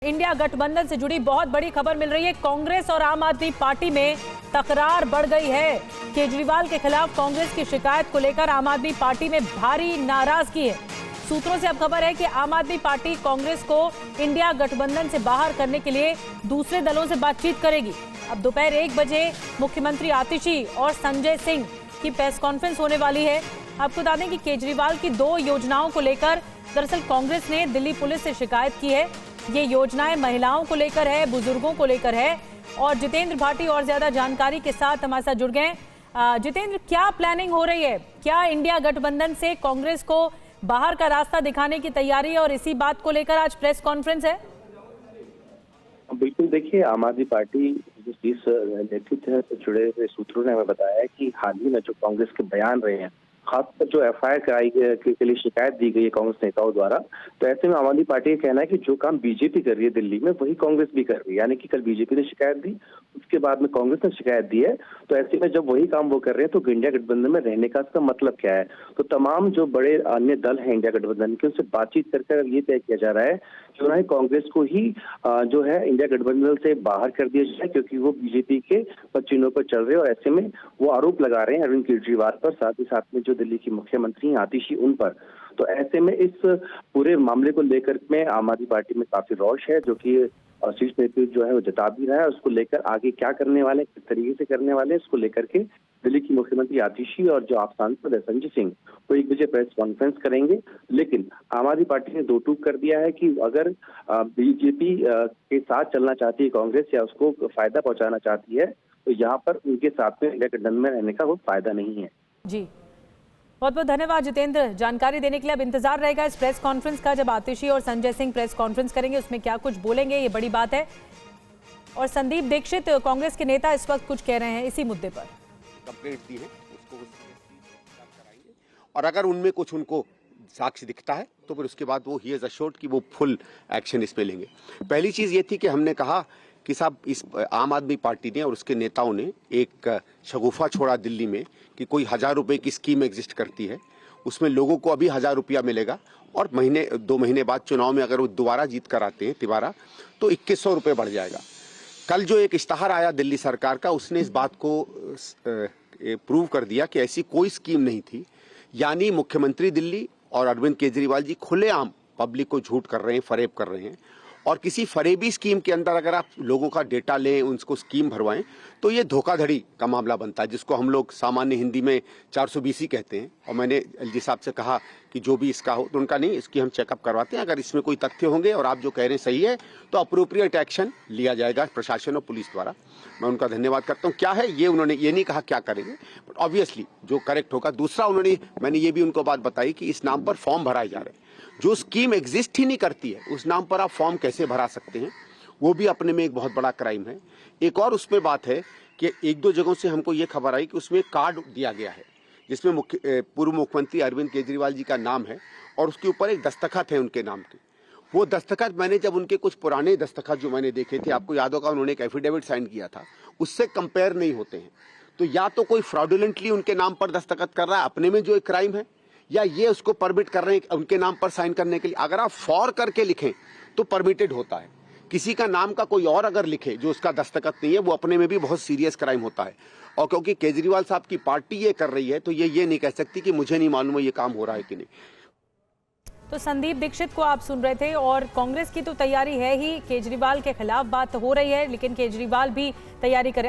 India गठबंधन से जुड़ी बहुत बड़ी खबर मिल रही है। कांग्रेस और आम आदमी पार्टी में तकरार बढ़ गई है। केजरीवाल के खिलाफ कांग्रेस की शिकायत को लेकर आम आदमी पार्टी में भारी नाराजगी है। सूत्रों से अब खबर है कि आम आदमी पार्टी कांग्रेस को इंडिया गठबंधन से बाहर करने के लिए दूसरे दलों से बातचीत करेगी। अब दोपहर 1 बजे मुख्यमंत्री आतिशी और संजय सिंह की प्रेस कॉन्फ्रेंस होने वाली है। आपको बता दें कि केजरीवाल की 2 योजनाओं को लेकर दरअसल कांग्रेस ने दिल्ली पुलिस से शिकायत की है। ये योजनाएं महिलाओं को लेकर है, बुजुर्गों को लेकर है। और जितेंद्र भाटी और ज्यादा जानकारी के साथ हमारे साथ जुड़ गए। जितेंद्र, क्या प्लानिंग हो रही है? क्या इंडिया गठबंधन से कांग्रेस को बाहर का रास्ता दिखाने की तैयारी है और इसी बात को लेकर आज प्रेस कॉन्फ्रेंस है? बिल्कुल, देखिए, आम आदमी पार्टी जिस नेतृत्व से जुड़े हुए सूत्रों ने हमें बताया है कि हाल ही में जो कांग्रेस के बयान रहे हैं, खासकर जो एफआईआर कराई के लिए शिकायत दी गई है कांग्रेस नेताओं द्वारा, तो ऐसे में आम आदमी पार्टी का कहना है कि जो काम बीजेपी कर रही है दिल्ली में, वही कांग्रेस भी कर रही है। यानी कि कल बीजेपी ने शिकायत दी, उसके बाद में कांग्रेस ने शिकायत दी है। तो ऐसे में जब वही काम वो कर रहे हैं तो इंडिया गठबंधन में रहने का इसका मतलब क्या है? तो तमाम जो बड़े अन्य दल हैं इंडिया गठबंधन के, उनसे बातचीत कर ये तय किया जा रहा है कि उन्हें कांग्रेस को ही जो है इंडिया गठबंधन से बाहर कर दिया जाए, क्योंकि वो बीजेपी के पचिनों पर चल रहे हैं। और ऐसे में वो आरोप लगा रहे हैं अरविंद केजरीवाल पर, साथ ही साथ में जो दिल्ली की मुख्यमंत्री हैं आतिशी, उन पर। तो ऐसे में इस पूरे मामले को लेकर में आम आदमी पार्टी में काफी रोष है, जो कि शीर्ष नेतृत्व जो है वो जता भी रहा है। उसको लेकर आगे क्या करने वाले, किस तरीके से करने वाले, इसको लेकर के दिल्ली की मुख्यमंत्री आतिशी और जो आप सांसद है संजय सिंह, वो 1 बजे प्रेस कॉन्फ्रेंस करेंगे। लेकिन आम आदमी पार्टी ने 2 टूक कर दिया है कि अगर बीजेपी के साथ चलना चाहती है कांग्रेस या उसको फायदा पहुंचाना चाहती है, तो यहाँ पर उनके साथ में इंडिया गठबंधन में रहने का कोई फायदा नहीं है। जी, बहुत बहुत धन्यवाद जितेंद्र जानकारी देने के लिए। अब इंतजार रहेगा इस प्रेस कॉन्फ्रेंस का, जब आतिशी और संजय सिंह प्रेस कॉन्फ्रेंस करेंगे, उसमें क्या कुछ बोलेंगे, ये बड़ी बात है। और संदीप दीक्षित, कांग्रेस के नेता, इस वक्त कुछ कह रहे हैं इसी मुद्दे पर। कंप्लेंट दी है, उसको कराएंगे और अगर उनमें कुछ उनको साक्ष्य दिखता है तो फिर उसके बाद वो ही इज अश्योर्ड कि वो फुल एक्शन इस पे लेंगे। पहली चीज ये थी कि हमने कहा कि साहब, इस आम आदमी पार्टी ने और उसके नेताओं ने एक शगुफा छोड़ा दिल्ली में कि कोई 1000 रुपए की स्कीम एग्जिस्ट करती है, उसमें लोगों को अभी 1000 रुपया मिलेगा और 2 महीने बाद चुनाव में अगर वो दोबारा जीत कर आते हैं तिबारा, तो 2100 रुपये बढ़ जाएगा। कल जो एक इश्तहार आया दिल्ली सरकार का, उसने इस बात को प्रूव कर दिया कि ऐसी कोई स्कीम नहीं थी। यानी मुख्यमंत्री दिल्ली और अरविंद केजरीवाल जी खुलेआम पब्लिक को झूठ कर रहे हैं, फरेब कर रहे हैं। और किसी फरेबी स्कीम के अंदर अगर आप लोगों का डेटा लें, उनको स्कीम भरवाएं, तो ये धोखाधड़ी का मामला बनता है, जिसको हम लोग सामान्य हिंदी में 420 कहते हैं। और मैंने एलजी साहब से कहा कि जो भी इसका हो, तो उनका नहीं, इसकी हम चेकअप करवाते हैं, अगर इसमें कोई तथ्य होंगे और आप जो कह रहे हैं सही है तो अप्रोप्रिएट एक्शन लिया जाएगा प्रशासन और पुलिस द्वारा। मैं उनका धन्यवाद करता हूँ। क्या है ये, उन्होंने ये नहीं कहा क्या करेंगे, बट ऑब्वियसली जो करेक्ट होगा। दूसरा, मैंने ये भी उनको बात बताई कि इस नाम पर फॉर्म भराए जा रहे हैं, जो स्कीम एग्जिस्ट ही नहीं करती है उस नाम पर आप फॉर्म कैसे भरा सकते हैं? वो भी अपने में एक बहुत बड़ा क्राइम है। एक और उसमें बात है कि 1-2 जगहों से हमको ये खबर आई कि उसमें कार्ड दिया गया है जिसमें पूर्व मुख्यमंत्री अरविंद केजरीवाल जी का नाम है और उसके ऊपर एक दस्तखत है उनके नाम के। वो दस्तखत मैंने जब उनके कुछ पुराने दस्तखत जो मैंने देखे थे, आपको याद होगा उन्होंने एक एफिडेविट साइन किया था, उससे कंपेयर नहीं होते हैं। तो या तो कोई फ्रॉडुलेंटली उनके नाम पर दस्तखत कर रहा है, अपने में जो एक क्राइम है, या ये उसको परमिट कर रहे हैं उनके नाम पर साइन करने के लिए। अगर आप फॉर करके लिखें तो परमिटेड होता है, किसी का नाम का कोई और अगर लिखे जो उसका दस्तखत नहीं है, वो अपने में भी बहुत सीरियस क्राइम होता है। और क्योंकि केजरीवाल साहब की पार्टी ये कर रही है, तो ये नहीं कह सकती कि मुझे नहीं मालूम है ये काम हो रहा है कि नहीं। तो संदीप दीक्षित को आप सुन रहे थे। और कांग्रेस की तो तैयारी है ही, केजरीवाल के खिलाफ बात हो रही है, लेकिन केजरीवाल भी तैयारी करे।